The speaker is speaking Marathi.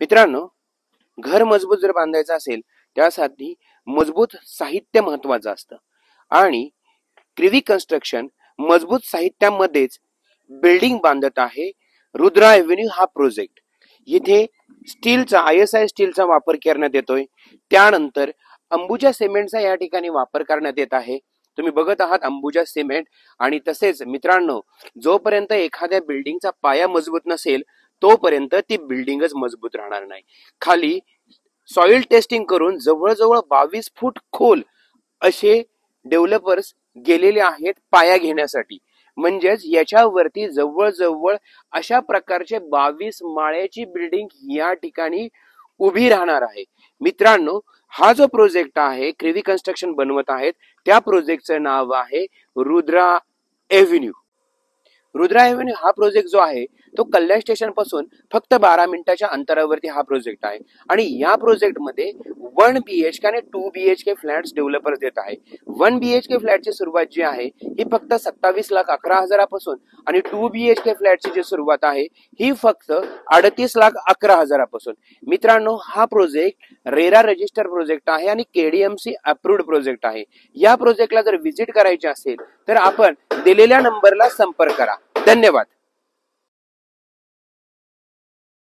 मित्रांनो, घर मजबूत जर बांधायचं असेल त्यासाठी मजबूत साहित्य महत्वाचं असतं आणि क्रिवी कन्स्ट्रक्शन मजबूत साहित्यामध्येच बिल्डिंग बांधत आहे. रुद्रा एव्हेन्यू हा प्रोजेक्ट येथे स्टीलचा ISI स्टीलचा वापर करण्यात येतोय. त्यानंतर अंबुजा सिमेंटचा या ठिकाणी वापर करण्यात येत आहे. तुम्ही बघत आहात अंबुजा सिमेंट. आणि तसेच मित्रांनो, जोपर्यंत एखाद्या बिल्डिंगचा पाया मजबूत नसेल तोपर्यंत ती बिल्डिंगच मजबूत राहणार नाही. खाली सॉइल टेस्टिंग करून जवळजवळ 22 फूट खोल असे डेव्हलपर्स गेलेले आहेत पाया घेण्यासाठी. म्हणजेच याच्यावरती जवळजवळ अशा प्रकारचे 22 माळ्याची बिल्डिंग या ठिकाणी उभी राहणार आहे. मित्रांनो, हा जो प्रोजेक्ट आहे क्रिवी कन्स्ट्रक्शन बनवत आहेत त्या प्रोजेक्टचं नाव आहे रुद्रा एव्हेन्यू. रुद्रा एव्हेन्यू हा प्रोजेक्ट जो आहे तो कल्याण स्टेशन पासून फक्त 12 मिनिटाच्या अंतरावरती हा प्रोजेक्ट आहे. आणि या प्रोजेक्ट मध्ये 1 BHK आणि 2 BHK फ्लॅट्स डेव्हलपर्स देत आहे. 1 BHK फ्लॅटची सुरुवात जी आहे ही फक्त 27,11,000 पासून आणि 2 BHK फ्लॅटची जी सुरुवात आहे ही फक्त 38,11,000 पासून. मित्रांनो, हा प्रोजेक्ट रेरा रजिस्टर प्रोजेक्ट आहे आणि KDMC अप्रूव्ड प्रोजेक्ट आहे. या प्रोजेक्टला जर व्हिजिट करायचे असेल तर आपण दिलेल्या नंबरला संपर्क करा. धन्यवाद.